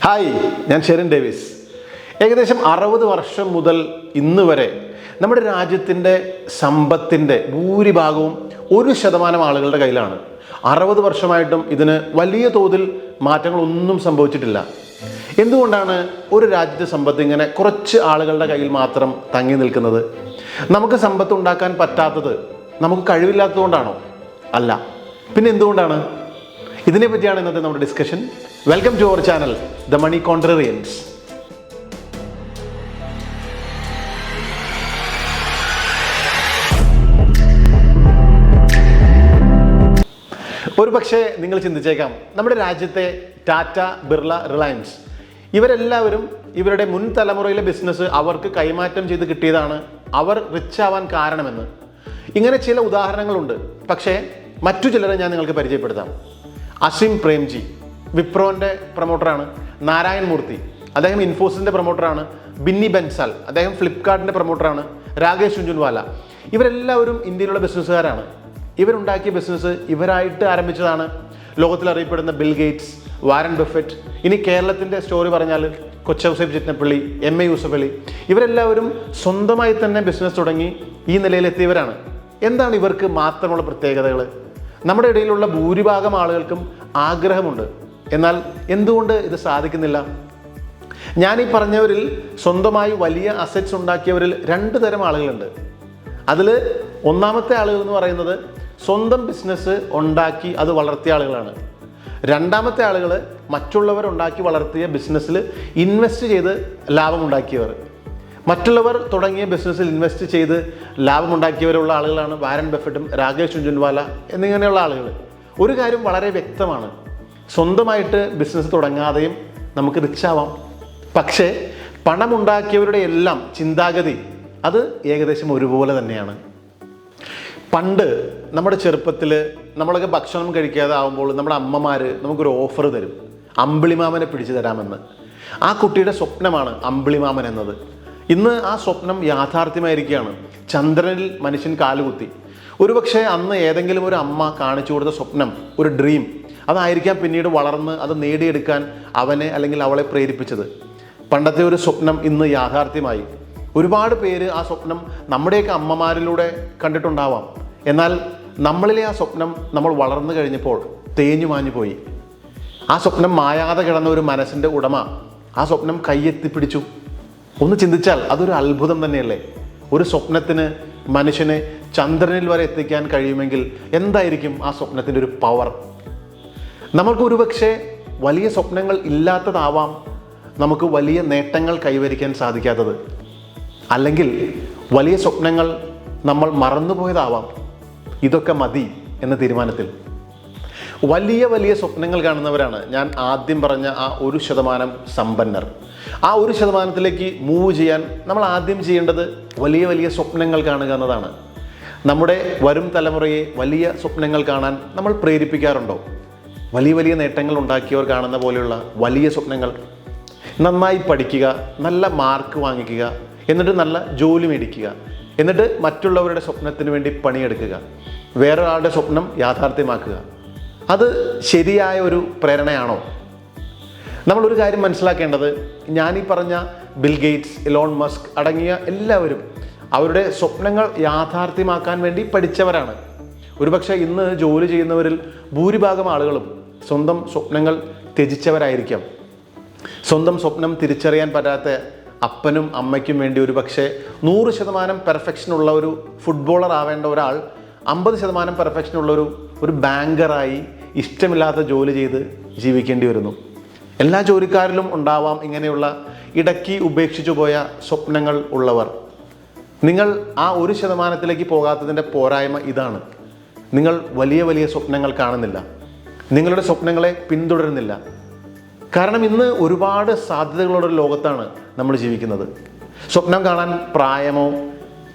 Hi, ഞാൻ Sherin Davis. ഏകദേശം 60 വർഷം മുതൽ ഇന്ന് വരെ നമ്മുടെ രാജ്യത്തിൻ്റെ സമ്പത്തിൻ്റെ ഭൂരിഭാഗവും 1% ആളുകളുടെ കയ്യിലാണ്. 60 വർഷമായിട്ടും ഇതിന് വലിയ തോതിൽ മാറ്റങ്ങളൊന്നും സംഭവിച്ചിട്ടില്ല. എന്തുകൊണ്ടാണ് ഒരു രാജ്യത്തെ സമ്പത്ത് ഇങ്ങനെ കുറച്ച് ആളുകളുടെ കയ്യിൽ മാത്രം തങ്ങി നിൽക്കുന്നത്? നമുക്ക് സമ്പത്ത് ഉണ്ടാക്കാൻ പറ്റാത്തത് നമുക്ക് കഴിവില്ലാത്തതുകൊണ്ടാണോ? അല്ല. പിന്നെ എന്തുകൊണ്ടാണ്? ഇതിനെ പറ്റിയാണ് ഇന്നത്തെ നമ്മുടെ ഡിസ്കഷൻ. Welcome to our channel the money contrarians. ഒരു പക്ഷേ നിങ്ങൾ ചിന്തിച്ചേക്കാം, നമ്മുടെ രാജ്യത്തെ ടാറ്റ, ബിർള, റിലയൻസ് ഇവരെല്ലാവരും ഇവരുടെ മുൻ തലമുറയിലെ ബിസിനസ് അവർക്ക് കൈമാറ്റം ചെയ്ത് കിട്ടിയതാണ് അവർ റിച്ച് ആവാൻ കാരണമെന്ന്. ഇങ്ങനെ ചില ഉദാഹരണങ്ങളുണ്ട്. പക്ഷേ മറ്റു ചിലരെ ഞാൻ നിങ്ങൾക്ക് പരിചയപ്പെടുത്താം. അസിം പ്രേംജി വിപ്രോൻ്റെ പ്രൊമോട്ടറാണ്. നാരായൺ മൂർത്തി അദ്ദേഹം ഇൻഫോസിസിൻ്റെ പ്രൊമോട്ടറാണ്. ബിന്നി ബൻസാൽ അദ്ദേഹം ഫ്ലിപ്കാർട്ടിൻ്റെ പ്രൊമോട്ടറാണ്. രാകേഷ് ജുൻജുൻവാല ഇവരെല്ലാവരും ഇന്ത്യയിലുള്ള ബിസിനസ്സുകാരാണ്. ഇവരുണ്ടാക്കിയ ബിസിനസ് ഇവരായിട്ട് ആരംഭിച്ചതാണ്. ലോകത്തിൽ അറിയപ്പെടുന്ന ബിൽ ഗേറ്റ്സ്, വാരൻ ബഫറ്റ്, ഇനി കേരളത്തിൻ്റെ സ്റ്റോറി പറഞ്ഞാൽ കൊച്ചൗസേബ് ചിറ്റനപ്പള്ളി, എം.എ. യൂസഫ് അലി, ഇവരെല്ലാവരും സ്വന്തമായി തന്നെ ബിസിനസ് തുടങ്ങി ഈ നിലയിലെത്തിയവരാണ്. എന്താണ് ഇവർക്ക് മാത്രമുള്ള പ്രത്യേകതകൾ? നമ്മുടെ ഇടയിലുള്ള ഭൂരിഭാഗം ആളുകൾക്കും ആഗ്രഹമുണ്ട്. എന്നാൽ എന്തുകൊണ്ട് ഇത് സാധിക്കുന്നില്ല? ഞാനീ പറഞ്ഞവരിൽ സ്വന്തമായി വലിയ അസറ്റ്സ് ഉണ്ടാക്കിയവരിൽ 2 തരം ആളുകളുണ്ട്. അതിൽ ഒന്നാമത്തെ ആളുകൾ എന്ന് പറയുന്നത് സ്വന്തം ബിസിനസ് ഉണ്ടാക്കി അത് വളർത്തിയ ആളുകളാണ്. രണ്ടാമത്തെ ആളുകൾ മറ്റുള്ളവർ ഉണ്ടാക്കി വളർത്തിയ ബിസിനസ്സിൽ ഇൻവെസ്റ്റ് ചെയ്ത് ലാഭമുണ്ടാക്കിയവർ. മറ്റുള്ളവർ തുടങ്ങിയ ബിസിനസ്സിൽ ഇൻവെസ്റ്റ് ചെയ്ത് ലാഭമുണ്ടാക്കിയവരുള്ള ആളുകളാണ് വാരൻ ബഫറ്റും രാകേഷ് ജുൻജുൻവാല എന്നിങ്ങനെയുള്ള ആളുകൾ. ഒരു കാര്യം വളരെ വ്യക്തമാണ്, സ്വന്തമായിട്ട് ബിസിനസ് തുടങ്ങാതെയും നമുക്ക് റിച്ച് ആവാം. പക്ഷേ പണമുണ്ടാക്കിയവരുടെ എല്ലാം ചിന്താഗതി അത് ഏകദേശം ഒരുപോലെ തന്നെയാണ്. പണ്ട് നമ്മുടെ ചെറുപ്പത്തിൽ നമ്മളൊക്കെ ഭക്ഷണം കഴിക്കാതെ ആകുമ്പോൾ നമ്മുടെ അമ്മമാർ നമുക്കൊരു ഓഫർ തരും, അമ്പിളിമാമനെ പിടിച്ചു തരാമെന്ന്. ആ കുട്ടിയുടെ സ്വപ്നമാണ് അമ്പിളിമാമൻ എന്നത്. ഇന്ന് ആ സ്വപ്നം യാഥാർത്ഥ്യമായിരിക്കുകയാണ്. ചന്ദ്രനിൽ മനുഷ്യൻ കാലുകുത്തി. ഒരുപക്ഷെ അന്ന് ഏതെങ്കിലും ഒരു അമ്മ കാണിച്ചു കൊടുത്ത സ്വപ്നം, ഒരു ഡ്രീം, അതായിരിക്കാം പിന്നീട് വളർന്ന് അത് നേടിയെടുക്കാൻ അവനെ അല്ലെങ്കിൽ അവളെ പ്രേരിപ്പിച്ചത്. പണ്ടത്തെ ഒരു സ്വപ്നം ഇന്ന് യാഥാർത്ഥ്യമായി. ഒരുപാട് പേര് ആ സ്വപ്നം നമ്മുടെയൊക്കെ അമ്മമാരിലൂടെ കണ്ടിട്ടുണ്ടാവാം. എന്നാൽ നമ്മളിലെ ആ സ്വപ്നം നമ്മൾ വളർന്നു കഴിഞ്ഞപ്പോൾ തേഞ്ഞു മാഞ്ഞു പോയി. ആ സ്വപ്നം മായാതെ കിടന്ന ഒരു മനസ്സിൻ്റെ ഉടമ ആ സ്വപ്നം കയ്യെത്തിപ്പിടിച്ചു. ഒന്ന് ചിന്തിച്ചാൽ അതൊരു അത്ഭുതം തന്നെയല്ലേ? ഒരു സ്വപ്നത്തിന് മനുഷ്യനെ ചന്ദ്രനിൽ വരെ എത്തിക്കാൻ കഴിയുമെങ്കിൽ എന്തായിരിക്കും ആ സ്വപ്നത്തിൻ്റെ ഒരു പവർ? നമ്മൾക്ക് ഒരുപക്ഷെ വലിയ സ്വപ്നങ്ങൾ ഇല്ലാത്തതാവാം നമുക്ക് വലിയ നേട്ടങ്ങൾ കൈവരിക്കാൻ സാധിക്കാത്തത്. അല്ലെങ്കിൽ വലിയ സ്വപ്നങ്ങൾ നമ്മൾ മറന്നുപോയതാവാം. ഇതൊക്കെ മതി എന്ന തീരുമാനത്തിൽ വലിയ വലിയ സ്വപ്നങ്ങൾ കാണുന്നവരാണ് ഞാൻ ആദ്യം പറഞ്ഞ ആ 1% സമ്പന്നർ. ആ 1%ത്തിലേക്ക് മൂവ് ചെയ്യാൻ നമ്മൾ ആദ്യം ചെയ്യേണ്ടത് വലിയ വലിയ സ്വപ്നങ്ങൾ കാണുക എന്നതാണ്. നമ്മുടെ വരും തലമുറയെ വലിയ സ്വപ്നങ്ങൾ കാണാൻ നമ്മൾ പ്രേരിപ്പിക്കാറുണ്ടോ? വലിയ വലിയ നേട്ടങ്ങൾ ഉണ്ടാക്കിയവർ കാണുന്ന പോലെയുള്ള വലിയ സ്വപ്നങ്ങൾ. നന്നായി പഠിക്കുക, നല്ല മാർക്ക് വാങ്ങിക്കുക, എന്നിട്ട് നല്ല ജോലി മേടിക്കുക, എന്നിട്ട് മറ്റുള്ളവരുടെ സ്വപ്നത്തിന് വേണ്ടി പണിയെടുക്കുക, വേറൊരാളുടെ സ്വപ്നം യാഥാർത്ഥ്യമാക്കുക. അത് ശരിയായ ഒരു പ്രേരണയാണോ? നമ്മളൊരു കാര്യം മനസ്സിലാക്കേണ്ടത്, ഞാനീ പറഞ്ഞ ബിൽ ഗേറ്റ്സ്, ഇലോൺ മസ്ക് അടങ്ങിയ എല്ലാവരും അവരുടെ സ്വപ്നങ്ങൾ യാഥാർത്ഥ്യമാക്കാൻ വേണ്ടി പഠിച്ചവരാണ്. ഒരുപക്ഷെ ഇന്ന് ജോലി ചെയ്യുന്നവരിൽ ഭൂരിഭാഗം ആളുകളും സ്വന്തം സ്വപ്നങ്ങൾ ത്യജിച്ചവരായിരിക്കാം. സ്വന്തം സ്വപ്നം തിരിച്ചറിയാൻ പറ്റാത്ത അപ്പനും അമ്മയ്ക്കും വേണ്ടി ഒരുപക്ഷെ 100% പെർഫെക്ഷനുള്ള ഒരു ഫുട്ബോളർ ആവേണ്ട ഒരാൾ 50% പെർഫെക്ഷനുള്ള ഒരു ബാങ്കറായി ഇഷ്ടമില്ലാത്ത ജോലി ചെയ്ത് ജീവിക്കേണ്ടി വരുന്നു. എല്ലാ ജോലിക്കാരിലും ഉണ്ടാവാം ഇങ്ങനെയുള്ള ഇടയ്ക്ക് ഉപേക്ഷിച്ചു പോയ സ്വപ്നങ്ങൾ ഉള്ളവർ. നിങ്ങൾ ആ 1%ത്തിലേക്ക് പോകാത്തതിൻ്റെ പോരായ്മ ഇതാണ്: നിങ്ങൾ വലിയ വലിയ സ്വപ്നങ്ങൾ കാണുന്നില്ല, നിങ്ങളുടെ സ്വപ്നങ്ങളെ പിന്തുടരുന്നില്ല. കാരണം ഇന്ന് ഒരുപാട് സാധ്യതകളുടെ ലോകത്താണ് നമ്മൾ ജീവിക്കുന്നത്. സ്വപ്നം കാണാൻ പ്രായമോ,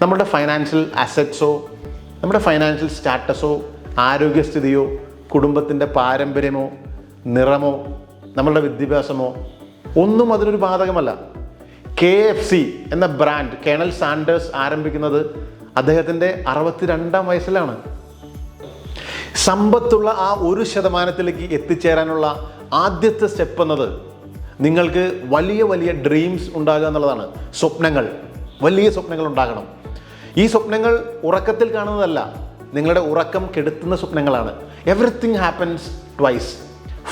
നമ്മുടെ ഫൈനാൻഷ്യൽ അസറ്റ്സോ, നമ്മുടെ ഫൈനാൻഷ്യൽ സ്റ്റാറ്റസോ, ആരോഗ്യസ്ഥിതിയോ, കുടുംബത്തിൻ്റെ പാരമ്പര്യമോ, നിറമോ, നമ്മളുടെ വിദ്യാഭ്യാസമോ ഒന്നും അതിനൊരു ബാധകമല്ല. KFC എന്ന ബ്രാൻഡ് കേണൽ സാൻഡേഴ്സ് ആരംഭിക്കുന്നത് അദ്ദേഹത്തിൻ്റെ 62-ാം വയസ്സിലാണ്. സമ്പത്തുള്ള ആ 1%ത്തിലേക്ക് എത്തിച്ചേരാനുള്ള ആദ്യത്തെ സ്റ്റെപ്പ് എന്നത് നിങ്ങൾക്ക് വലിയ വലിയ ഡ്രീംസ് ഉണ്ടാകുക എന്നുള്ളതാണ്. സ്വപ്നങ്ങൾ, വലിയ സ്വപ്നങ്ങൾ ഉണ്ടാകണം. ഈ സ്വപ്നങ്ങൾ ഉറക്കത്തിൽ കാണുന്നതല്ല, നിങ്ങളുടെ ഉറക്കം കെടുത്തുന്ന സ്വപ്നങ്ങളാണ്. Everything happens twice.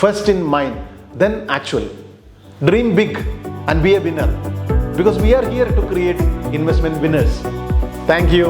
First in mind, then actual. Dream big and be a winner, because we are here to create investment winners. Thank you.